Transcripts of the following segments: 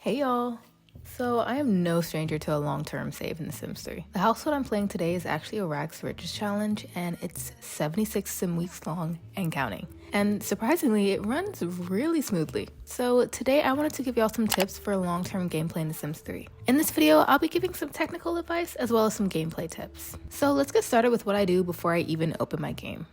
Hey y'all! So I am no stranger to a long-term save in The Sims 3. The household I'm playing today is actually a Rags to Riches challenge, and it's 76 sim weeks long and counting. And surprisingly, it runs really smoothly. So today I wanted to give y'all some tips for long-term gameplay in The Sims 3. In this video, I'll be giving some technical advice as well as some gameplay tips. So let's get started with what I do before I even open my game.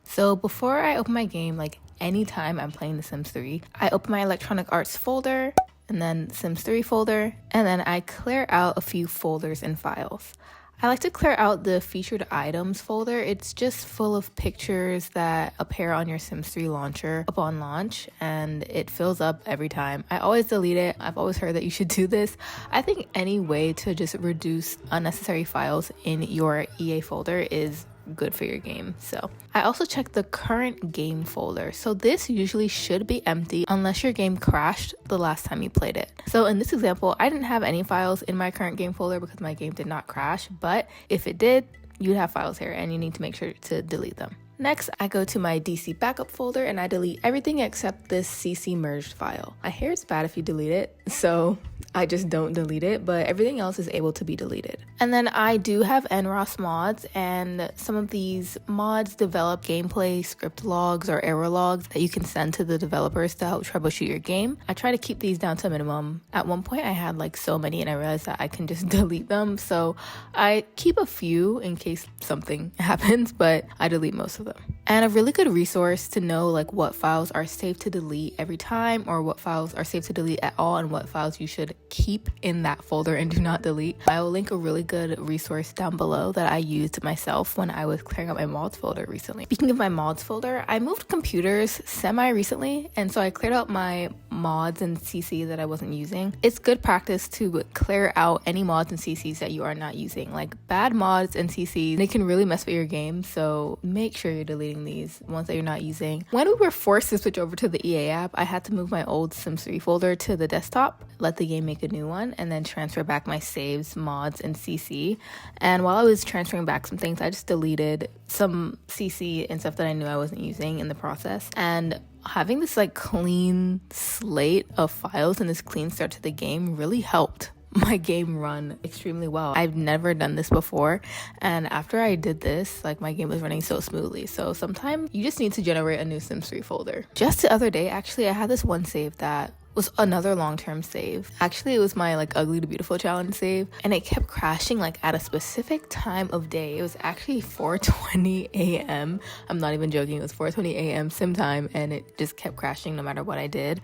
So before I open my game, anytime I'm playing The Sims 3, I open my Electronic Arts folder, and then Sims 3 folder, and then I clear out a few folders and files. I like to clear out the featured items folder. It's just full of pictures that appear on your Sims 3 launcher upon launch, and it fills up every time. I always delete it. I've always heard that you should do this. I think any way to just reduce unnecessary files in your EA folder is good for your game. So I also check the current game folder. So this usually should be empty unless your game crashed the last time you played it. So in this example, I didn't have any files in my current game folder because my game did not crash, but if it did, you'd have files here and you need to make sure to delete them. Next, I go to my DC backup folder and I delete everything except this CC merged file. I hear it's bad if you delete it, so I just don't delete it, but everything else is able to be deleted. And then I do have nraas mods, and some of these mods develop gameplay script logs or error logs that you can send to the developers to help troubleshoot your game. I try to keep these down to a minimum. At one point I had so many and I realized that I can just delete them, so I keep a few in case something happens, but I delete most of them. And a really good resource to know what files are safe to delete every time, or what files are safe to delete at all, and what files you should keep in that folder and do not delete. I will link a really good resource down below that I used myself when I was clearing out my mods folder recently. Speaking of my mods folder, I moved computers semi-recently, and so I cleared out my mods and CC that I wasn't using. It's good practice to clear out any mods and CCs that you are not using. Bad mods and CCs, they can really mess with your game, so make sure you're deleting these ones that you're not using. When we were forced to switch over to the EA app, I had to move my old Sims 3 folder to the desktop, let the game make a new one, and then transfer back my saves, mods, and CC. And while I was transferring back some things, I just deleted some CC and stuff that I knew I wasn't using in the process. And having this clean slate of files and this clean start to the game really helped my game run extremely well. I've never done this before, and after I did this, my game was running so smoothly. So sometimes you just need to generate a new Sims 3 folder. Just the other day, actually, I had this one save that was another long-term save. Actually, it was my Ugly to Beautiful challenge save, and it kept crashing at a specific time of day. It was actually 4:20 a.m. I'm not even joking. It was 4:20 a.m. sim time, and it just kept crashing no matter what I did.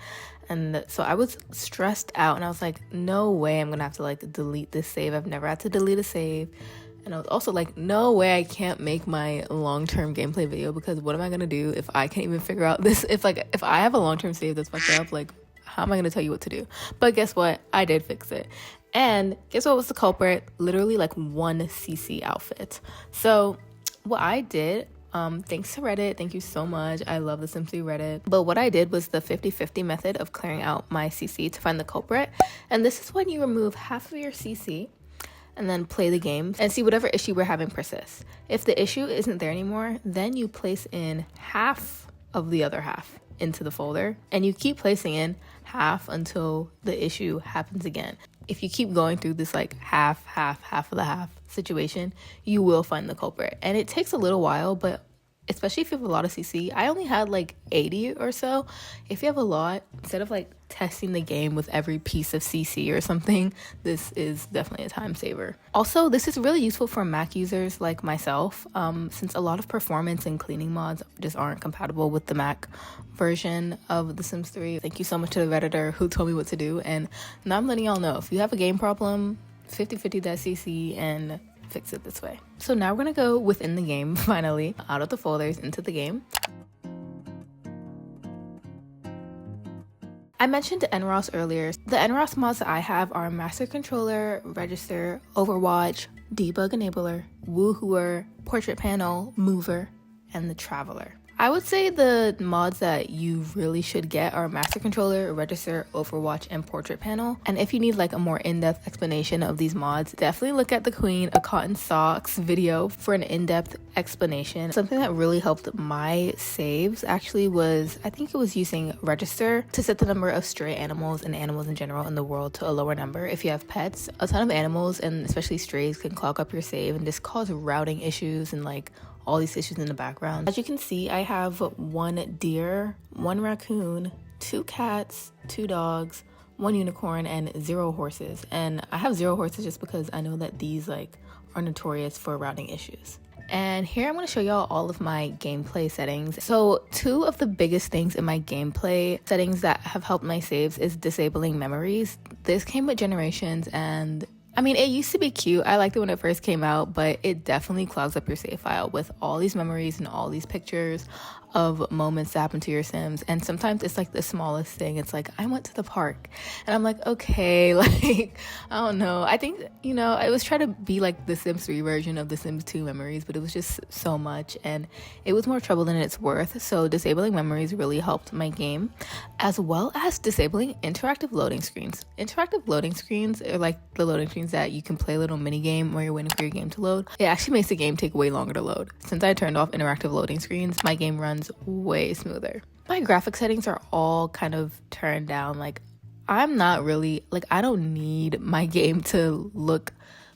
And so I was stressed out, and I was like, no way I'm gonna have to delete this save. I've never had to delete a save. And I was also no way I can't make my long-term gameplay video, because what am I gonna do if I can't even figure out this? If I have a long-term save that's fucked up, how am I gonna tell you what to do? But guess what? I did fix it. And guess what was the culprit? Literally one CC outfit. So what I did, thanks to Reddit, thank you so much. I love the Sims 3 Reddit. But what I did was the 50-50 method of clearing out my CC to find the culprit. And this is when you remove half of your CC and then play the game and see whatever issue we're having persists. If the issue isn't there anymore, then you place in half of the other half into the folder, and you keep placing in half until the issue happens again. If you keep going through this half of the half situation, you will find the culprit. And it takes a little while, but especially if you have a lot of CC. I only had 80 or so. If you have a lot, instead of testing the game with every piece of CC or something, this is definitely a time saver. Also, this is really useful for Mac users like myself, since a lot of performance and cleaning mods just aren't compatible with the Mac version of The Sims 3. Thank you so much to the Redditor who told me what to do, and now I'm letting y'all know, if you have a game problem, 50-50 that CC and fix it this way. So now we're gonna go within the game, finally, out of the folders into the game. I mentioned nraas earlier. The nraas mods that I have are Master Controller, Register, Overwatch, Debug Enabler, Woohooer, Portrait Panel, Mover, and the Traveler. I would say the mods that you really should get are Master Controller, Register, Overwatch, and Portrait Panel. And if you need like a more in-depth explanation of these mods, definitely look at the Queen a Cotton Socks video for an in-depth explanation. Something that really helped my saves actually was, I think it was using Register to set the number of stray animals and animals in general in the world to a lower number. If you have pets, a ton of animals and especially strays can clog up your save and just cause routing issues and like all these issues in the background. As you can see, I have 1 deer, 1 raccoon, 2 cats, 2 dogs, 1 unicorn, and 0 horses. And I have 0 horses just because I know that these like are notorious for routing issues. And here I'm going to show y'all all of my gameplay settings. So 2 of the biggest things in my gameplay settings that have helped my saves is disabling memories. This came with Generations, and I mean, it used to be cute. I liked it when it first came out, but it definitely clogs up your save file with all these memories and all these pictures of moments that happen to your Sims. And sometimes it's like the smallest thing. It's like, I went to the park, and I'm like, okay, like, I don't know. I think, you know, I was trying to be like the Sims 3 version of the Sims 2 memories, but it was just so much, and it was more trouble than it's worth. So disabling memories really helped my game, as well as disabling interactive loading screens. Interactive loading screens are like the loading screens that you can play a little mini game where you're waiting for your game to load. It actually makes the game take way longer to load. Since I turned off interactive loading screens, my game runs way smoother. My graphic settings are all kind of turned down. Like, I'm not really, like, I don't need my game to look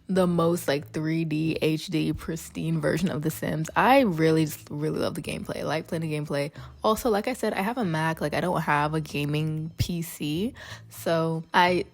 the most like 3D HD pristine version of The Sims. I really love the gameplay. I like playing the gameplay. Also, like I said, I have a Mac. Like, I don't have a gaming PC, so I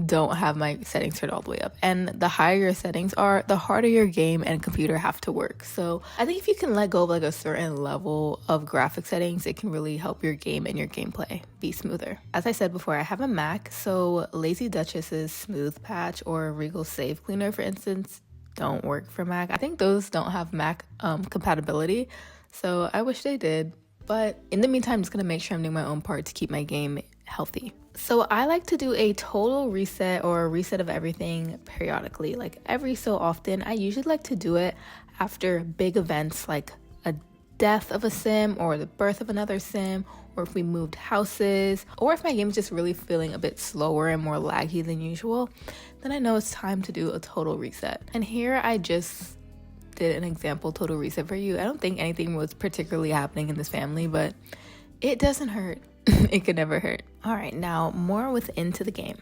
don't have my settings turned all the way up. And the higher your settings are, the harder your game and computer have to work. So I think if you can let go of like a certain level of graphic settings, it can really help your game and your gameplay be smoother. As I said before, I have a Mac, so Lazy Duchess's Smooth Patch or Regal Save Cleaner, for instance, don't work for Mac. I think those don't have Mac compatibility, so I wish they did. But in the meantime, I'm just gonna make sure I'm doing my own part to keep my game healthy. So I like to do a total reset or a reset of everything periodically, like every so often. I usually like to do it after big events like a death of a Sim or the birth of another Sim, or if we moved houses, or if my game is just really feeling a bit slower and more laggy than usual, then I know it's time to do a total reset. And here I just did an example total reset for you. I don't think anything was particularly happening in this family, but it doesn't hurt. It could never hurt. All right, now more within to the game.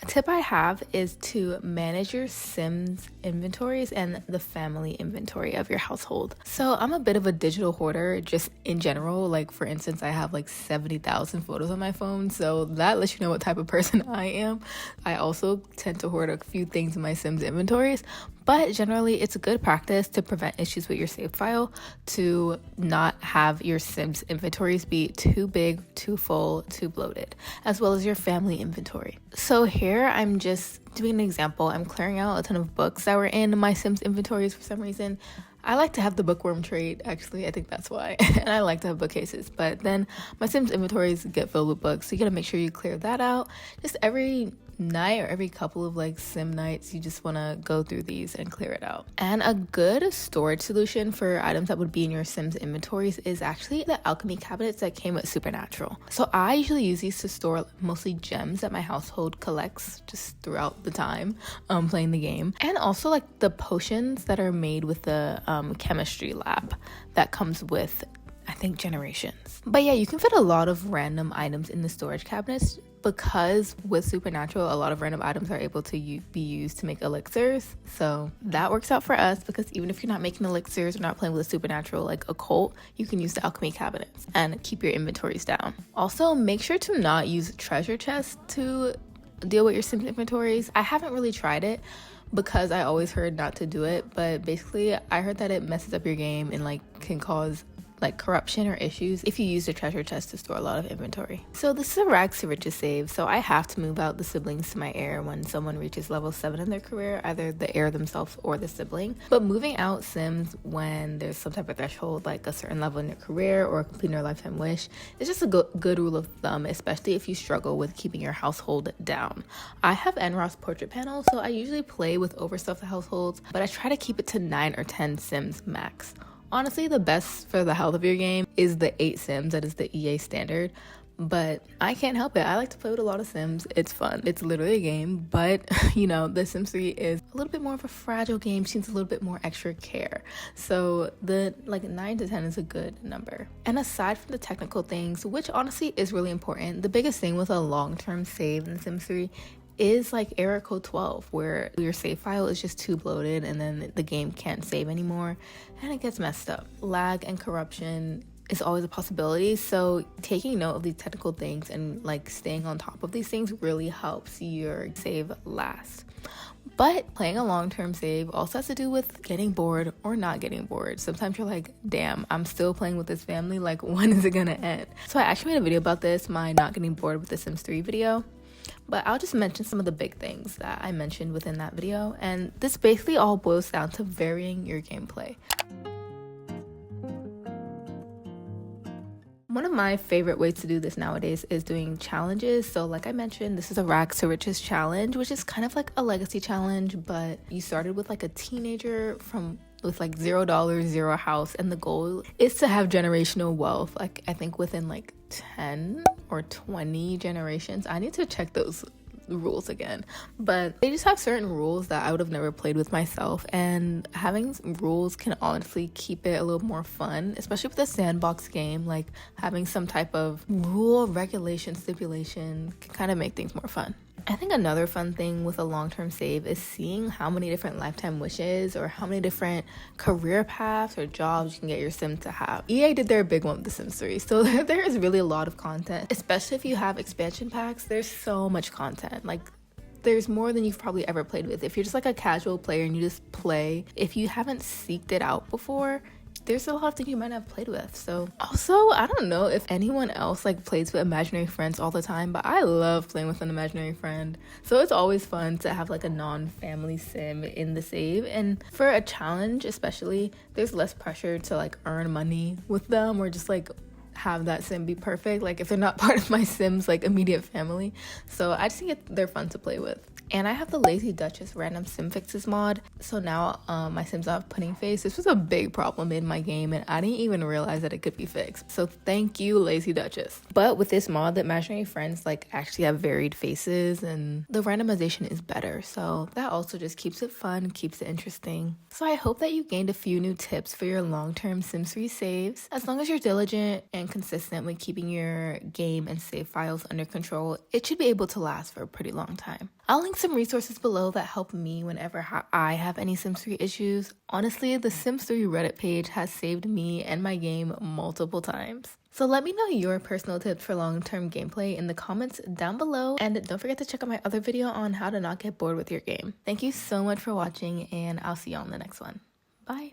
A tip I have is to manage your Sims inventories and the family inventory of your household. So I'm a bit of a digital hoarder just in general. Like, for instance, I have like 70,000 photos on my phone, so that lets you know what type of person I am. I also tend to hoard a few things in my Sims inventories, but generally it's a good practice to prevent issues with your save file to not have your Sims inventories be too big, too full, too bloated, as well as your family inventory. So here I'm just doing an example. I'm clearing out a ton of books that were in my Sims inventories for some reason. I like to have the bookworm trait, actually. I think that's why. And I like to have bookcases, but then my Sims inventories get filled with books, so you gotta make sure you clear that out. Just every night or every couple of like Sim nights, you just want to go through these and clear it out. And a good storage solution for items that would be in your Sims inventories is actually the alchemy cabinets that came with Supernatural. So I usually use these to store mostly gems that my household collects just throughout the time playing the game, and also like the potions that are made with the chemistry lab that comes with, I think, Generations. But yeah, you can fit a lot of random items in the storage cabinets, because with Supernatural, a lot of random items are able to be used to make elixirs. So that works out for us, because even if you're not making elixirs or not playing with a Supernatural like a cult, you can use the alchemy cabinets and keep your inventories down. Also, make sure to not use treasure chests to deal with your Sims inventories. I haven't really tried it because I always heard not to do it, but basically I heard that it messes up your game and like can cause like corruption or issues if you use the treasure chest to store a lot of inventory. So this is a rags to riches save, so I have to move out the siblings to my heir when someone reaches level 7 in their career, either the heir themselves or the sibling. But moving out sims when there's some type of threshold, like a certain level in your career or completing your lifetime wish, is just a good rule of thumb, especially if you struggle with keeping your household down. I have nraas portrait panel, so I usually play with overstuffed households, but I try to keep it to 9 or 10 sims max. Honestly, the best for the health of your game is the 8 sims, that is the EA standard, but I can't help it. I like to play with a lot of sims. It's fun. It's literally a game, but you know, The Sims 3 is a little bit more of a fragile game. She needs a little bit more extra care. So the 9 to 10 is a good number. And aside from the technical things, which honestly is really important, the biggest thing with a long-term save in The Sims 3 is like error code 12, where your save file is just too bloated and then the game can't save anymore and it gets messed up. Lag and corruption is always a possibility, so taking note of these technical things and like staying on top of these things really helps your save last. But playing a long-term save also has to do with getting bored or not getting bored. Sometimes you're like, damn, I'm still playing with this family, like when is it gonna end? So I actually made a video about this, my not getting bored with The Sims 3 video. But I'll just mention some of the big things that I mentioned within that video, and this basically all boils down to varying your gameplay. One of my favorite ways to do this nowadays is doing challenges. So like I mentioned, this is a rags to riches challenge, which is kind of like a legacy challenge, but you started with like a teenager with like $0, zero house, and the goal is to have generational wealth, like I think within like 10 or 20 generations. I need to check those rules again, but they just have certain rules that I would have never played with myself, and having rules can honestly keep it a little more fun, especially with a sandbox game. Like having some type of rule, regulation, stipulation can kind of make things more fun. I think another fun thing with a long-term save is seeing how many different lifetime wishes or how many different career paths or jobs you can get your sim to have. EA did their big one with The Sims 3, so there is really a lot of content, especially if you have expansion packs. There's so much content. Like there's more than you've probably ever played with. If you're just like a casual player and you just play, if you haven't seeked it out before, there's a lot of things you might not have played with. So also, I don't know if anyone else like plays with imaginary friends all the time, but I love playing with an imaginary friend. So it's always fun to have like a non-family sim in the save. And for a challenge especially, there's less pressure to like earn money with them or just like have that sim be perfect, like if they're not part of my sim's like immediate family. So I just think they're fun to play with. And I have the Lazy Duchess random sim fixes mod, so now my sims don't have pudding face. This was a big problem in my game and I didn't even realize that it could be fixed, so thank you, Lazy Duchess. But with this mod, the imaginary friends like actually have varied faces and the randomization is better, so that also just keeps it fun, keeps it interesting. So I hope that you gained a few new tips for your long-term Sims 3 saves. As long as you're diligent and consistent with keeping your game and save files under control, it should be able to last for a pretty long time. I'll link some resources below that help me whenever I have any Sims 3 issues. Honestly, the Sims 3 Reddit page has saved me and my game multiple times. So let me know your personal tips for long-term gameplay in the comments down below, and don't forget to check out my other video on how to not get bored with your game. Thank you so much for watching, and I'll see you on the next one. Bye!